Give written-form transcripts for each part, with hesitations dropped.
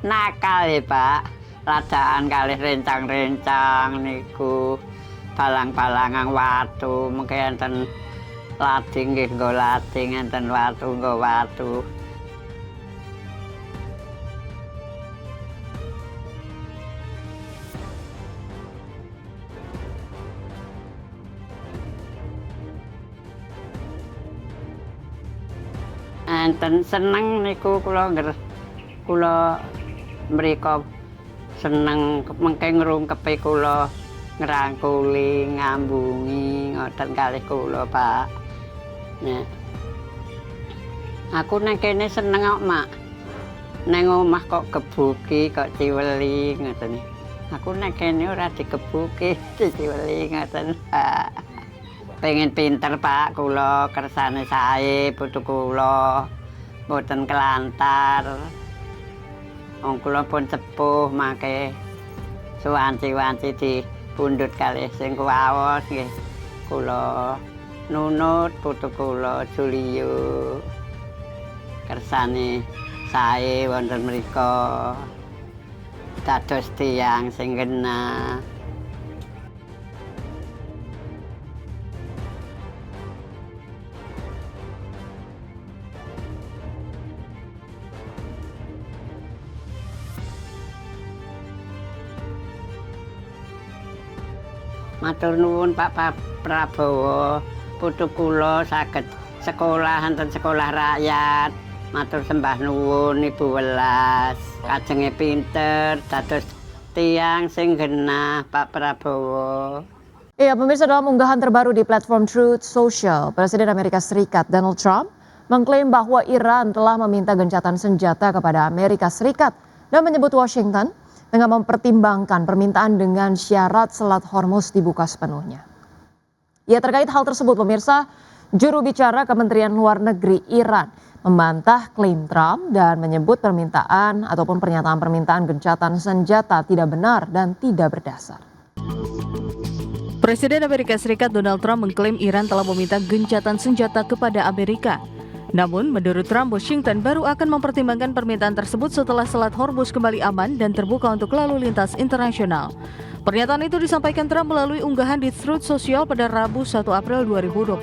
Nakal ya Pak, radaan kalih rencang-rencang niku balang-balangan watu mengke enten ladi nggih nggo ladi enten watu nggo watu. Enten seneng niku kula mrika seneng mengke ngrungkepi kula ngrangkuli ngambungi ngoten kalih kula Pak. Nah, aku nang kene seneng kok Mak. Nang omah kok gebuki kok ciweli ngoten. Aku nang kene ora digebuki ciweli ngoten Pak. Pengen pinter Pak kula kersane sae putu kula mboten kelantar. Wong kula pun sepuh make suwanci-wanci dipundhut kalih sing kuwaos nggih. Kula nunut putu kula Julio kersane sae wonten mriku dados tiyang sing genah. Matur nuwun Pak Prabowo, putu kula saged sekolah enten sekolah rakyat. Matur sembah nuwun Ibu Welas, kajenge pinter dados tiyang sing genah Pak Prabowo. Iya, pemirsa, dalam unggahan terbaru di platform Truth Social, Presiden Amerika Serikat Donald Trump mengklaim bahwa Iran telah meminta gencatan senjata kepada Amerika Serikat dan menyebut Washington tengah mempertimbangkan permintaan dengan syarat Selat Hormuz dibuka sepenuhnya. Ya, terkait hal tersebut pemirsa, juru bicara Kementerian Luar Negeri Iran membantah klaim Trump dan menyebut permintaan ataupun pernyataan gencatan senjata tidak benar dan tidak berdasar. Presiden Amerika Serikat Donald Trump mengklaim Iran telah meminta gencatan senjata kepada Amerika. Namun, menurut Trump, Washington baru akan mempertimbangkan permintaan tersebut setelah Selat Hormuz kembali aman dan terbuka untuk lalu lintas internasional. Pernyataan itu disampaikan Trump melalui unggahan di Truth Social pada Rabu 1 April 2026.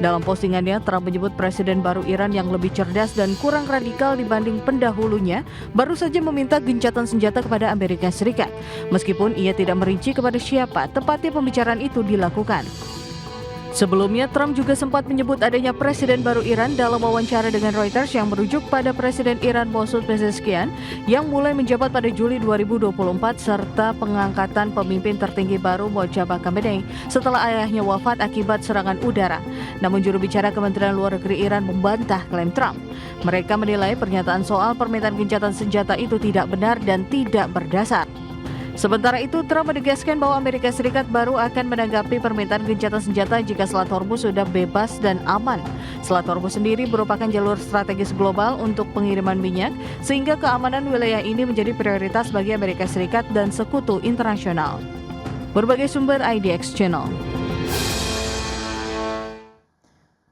Dalam postingannya, Trump menyebut presiden baru Iran yang lebih cerdas dan kurang radikal dibanding pendahulunya baru saja meminta gencatan senjata kepada Amerika Serikat. Meskipun ia tidak merinci kepada siapa tepatnya pembicaraan itu dilakukan. Sebelumnya, Trump juga sempat menyebut adanya presiden baru Iran dalam wawancara dengan Reuters yang merujuk pada Presiden Iran Masoud Pezeshkian yang mulai menjabat pada Juli 2024 serta pengangkatan pemimpin tertinggi baru Mojtaba Khamenei setelah ayahnya wafat akibat serangan udara. Namun juru bicara Kementerian Luar Negeri Iran membantah klaim Trump. Mereka menilai pernyataan soal permintaan gencatan senjata itu tidak benar dan tidak berdasar. Sementara itu, Trump menegaskan bahwa Amerika Serikat baru akan menanggapi permintaan gencatan senjata jika Selat Hormuz sudah bebas dan aman. Selat Hormuz sendiri merupakan jalur strategis global untuk pengiriman minyak, sehingga keamanan wilayah ini menjadi prioritas bagi Amerika Serikat dan sekutu internasional. Berbagai sumber IDX Channel.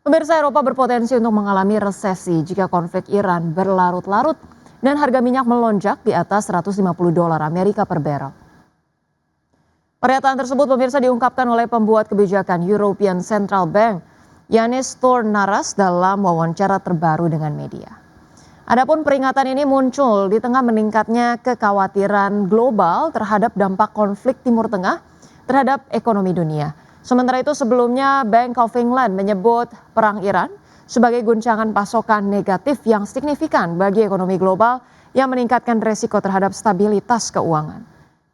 Pemirsa, Eropa berpotensi untuk mengalami resesi jika konflik Iran berlarut-larut dan harga minyak melonjak di atas $150 Amerika per barrel. Pernyataan tersebut pemirsa diungkapkan oleh pembuat kebijakan European Central Bank, Yanis Tournaras dalam wawancara terbaru dengan media. Adapun peringatan ini muncul di tengah meningkatnya kekhawatiran global terhadap dampak konflik Timur Tengah terhadap ekonomi dunia. Sementara itu sebelumnya Bank of England menyebut perang Iran sebagai guncangan pasokan negatif yang signifikan bagi ekonomi global yang meningkatkan resiko terhadap stabilitas keuangan.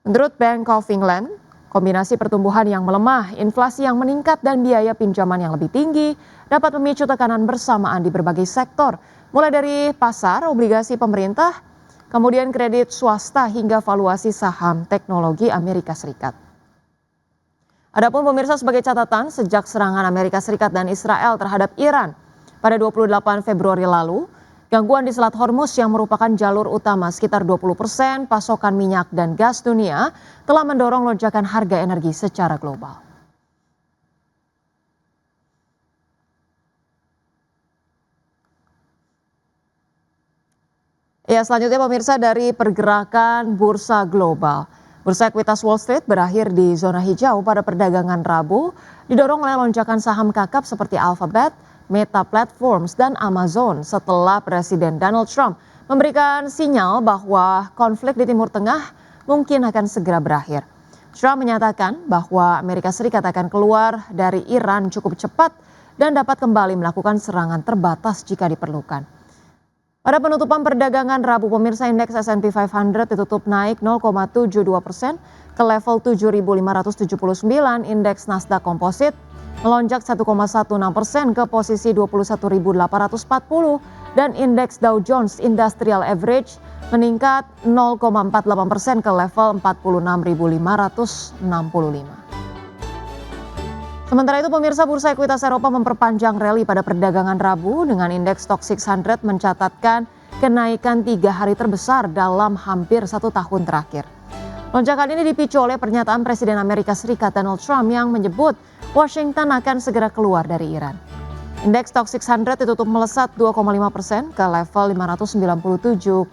Menurut Bank of England, kombinasi pertumbuhan yang melemah, inflasi yang meningkat, dan biaya pinjaman yang lebih tinggi dapat memicu tekanan bersamaan di berbagai sektor, mulai dari pasar, obligasi pemerintah, kemudian kredit swasta hingga valuasi saham teknologi Amerika Serikat. Adapun pemirsa, sebagai catatan, sejak serangan Amerika Serikat dan Israel terhadap Iran pada 28 Februari lalu, gangguan di Selat Hormuz yang merupakan jalur utama sekitar 20% pasokan minyak dan gas dunia telah mendorong lonjakan harga energi secara global. Ya, selanjutnya pemirsa dari pergerakan bursa global. Bursa ekuitas Wall Street berakhir di zona hijau pada perdagangan Rabu, didorong oleh lonjakan saham kakap seperti Alphabet, Meta Platforms, dan Amazon setelah Presiden Donald Trump memberikan sinyal bahwa konflik di Timur Tengah mungkin akan segera berakhir. Trump menyatakan bahwa Amerika Serikat akan keluar dari Iran cukup cepat dan dapat kembali melakukan serangan terbatas jika diperlukan. Pada penutupan perdagangan Rabu, pemirsa, indeks S&P 500 ditutup naik 0,72% ke level 7.579, indeks Nasdaq Composite melonjak 1,16% ke posisi 21.840 dan indeks Dow Jones Industrial Average meningkat 0,48% ke level 46.565. Sementara itu pemirsa, bursa ekuitas Eropa memperpanjang rally pada perdagangan Rabu dengan indeks Stoxx 600 mencatatkan kenaikan 3 hari terbesar dalam hampir 1 tahun terakhir. Lonjakan ini dipicu oleh pernyataan Presiden Amerika Serikat Donald Trump yang menyebut Washington akan segera keluar dari Iran. Indeks Stoxx 600 ditutup melesat 2,5% ke level 597,69.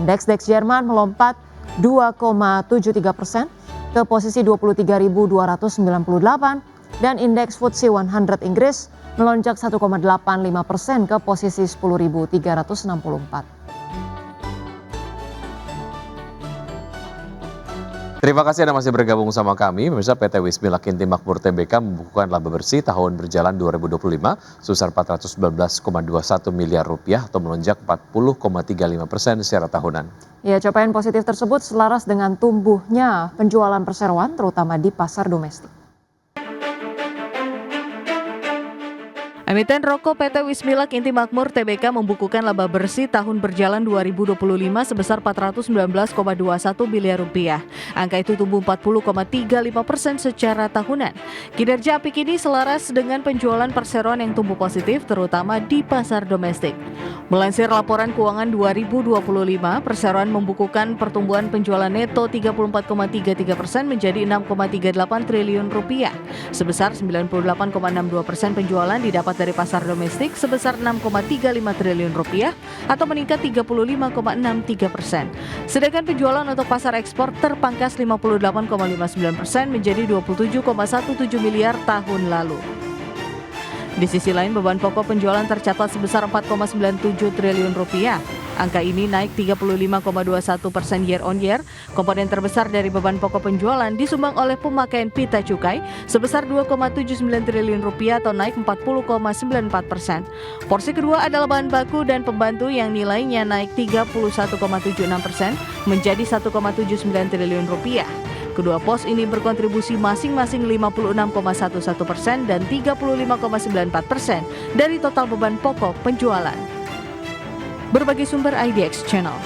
Indeks DAX Jerman melompat 2,73% ke posisi 23.298 dan indeks FTSE 100 Inggris melonjak 1,85% ke posisi 10.364. Terima kasih Anda masih bergabung sama kami. Pemirsa, PT Wismilak Inti Makmur Tbk membukukan laba bersih tahun berjalan 2025 sebesar 419,21 miliar rupiah atau melonjak 40,35% secara tahunan. Ya, capaian positif tersebut selaras dengan tumbuhnya penjualan perseroan terutama di pasar domestik. Emiten rokok PT Wismilak Inti Makmur Tbk membukukan laba bersih tahun berjalan 2025 sebesar 419,21 miliar rupiah. Angka itu tumbuh 40,35% secara tahunan. Kinerja apik ini selaras dengan penjualan perseroan yang tumbuh positif terutama di pasar domestik. Melansir laporan keuangan 2025, perseroan membukukan pertumbuhan penjualan neto 34,33% menjadi 6,38 triliun rupiah. Sebesar 98,62% penjualan didapat dari pasar domestik sebesar 6,35 triliun rupiah atau meningkat 35,63%. Sedangkan penjualan untuk pasar ekspor terpangkas 58,59% menjadi 27,17 miliar tahun lalu. Di sisi lain, beban pokok penjualan tercatat sebesar 4,97 triliun rupiah. Angka ini naik 35,21% year on year. Komponen terbesar dari beban pokok penjualan disumbang oleh pemakaian pita cukai sebesar 2,79 triliun rupiah atau naik 40,94%. Porsi kedua adalah bahan baku dan pembantu yang nilainya naik 31,76% menjadi 1,79 triliun rupiah. Kedua pos ini berkontribusi masing-masing 56,11% dan 35,94% dari total beban pokok penjualan. Berbagai sumber IDX Channel.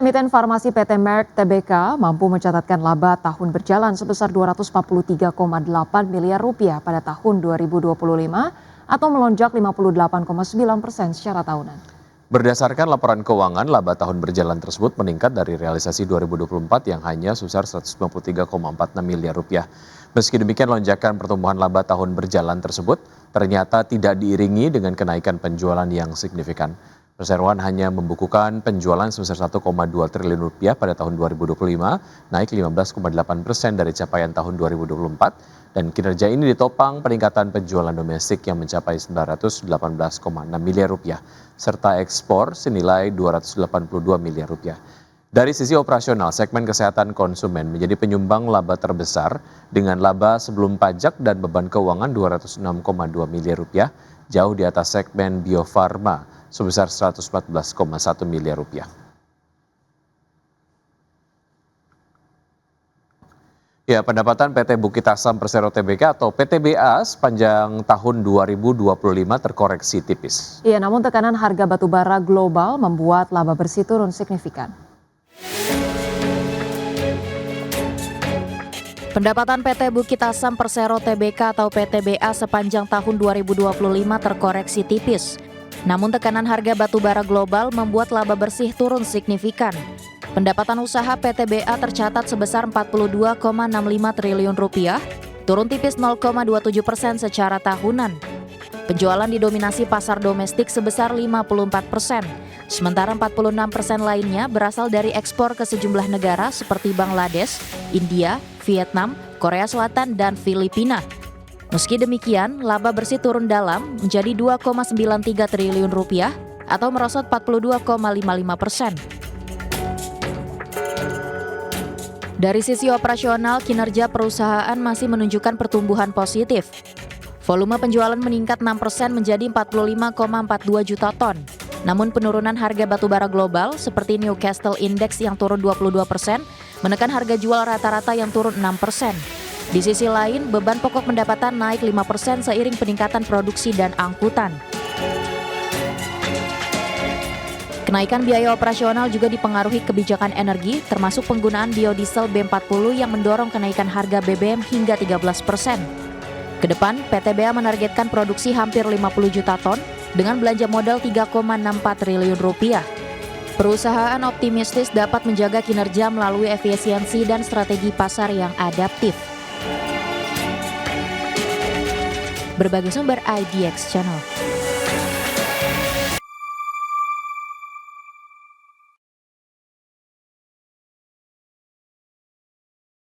Emiten farmasi PT Merck Tbk mampu mencatatkan laba tahun berjalan sebesar 243,8 miliar rupiah pada tahun 2025 atau melonjak 58,9% secara tahunan. Berdasarkan laporan keuangan, laba tahun berjalan tersebut meningkat dari realisasi 2024 yang hanya sebesar 193,46 miliar rupiah. Meski demikian, lonjakan pertumbuhan laba tahun berjalan tersebut ternyata tidak diiringi dengan kenaikan penjualan yang signifikan. Perseroan hanya membukukan penjualan sebesar 1,2 triliun rupiah pada tahun 2025, naik 15,8% dari capaian tahun 2024. Dan kinerja ini ditopang peningkatan penjualan domestik yang mencapai 918,6 miliar rupiah, serta ekspor senilai 282 miliar rupiah. Dari sisi operasional, segmen kesehatan konsumen menjadi penyumbang laba terbesar dengan laba sebelum pajak dan beban keuangan 206,2 miliar rupiah, jauh di atas segmen biofarma sebesar 114,1 miliar rupiah. Ya, pendapatan PT Bukit Asam Persero Tbk atau PTBA sepanjang tahun 2025 terkoreksi tipis. Iya, namun tekanan harga batubara global membuat laba bersih turun signifikan. Pendapatan PT Bukit Asam Persero Tbk atau PTBA sepanjang tahun 2025 terkoreksi tipis. Namun tekanan harga batubara global membuat laba bersih turun signifikan. Pendapatan usaha PTBA tercatat sebesar 42,65 triliun rupiah, turun tipis 0,27% secara tahunan. Penjualan didominasi pasar domestik sebesar 54%, sementara 46% lainnya berasal dari ekspor ke sejumlah negara seperti Bangladesh, India, Vietnam, Korea Selatan, dan Filipina. Meski demikian, laba bersih turun dalam menjadi 2,93 triliun rupiah atau merosot 42,55%. Dari sisi operasional, kinerja perusahaan masih menunjukkan pertumbuhan positif. Volume penjualan meningkat 6% menjadi 45,42 juta ton. Namun penurunan harga batubara global seperti Newcastle Index yang turun 22% menekan harga jual rata-rata yang turun 6%. Di sisi lain, beban pokok pendapatan naik 5% seiring peningkatan produksi dan angkutan. Kenaikan biaya operasional juga dipengaruhi kebijakan energi, termasuk penggunaan biodiesel B40 yang mendorong kenaikan harga BBM hingga 13%. Kedepan, PTBA menargetkan produksi hampir 50 juta ton dengan belanja modal 3,64 triliun rupiah. Perusahaan optimistis dapat menjaga kinerja melalui efisiensi dan strategi pasar yang adaptif. Berbagai sumber IDX Channel.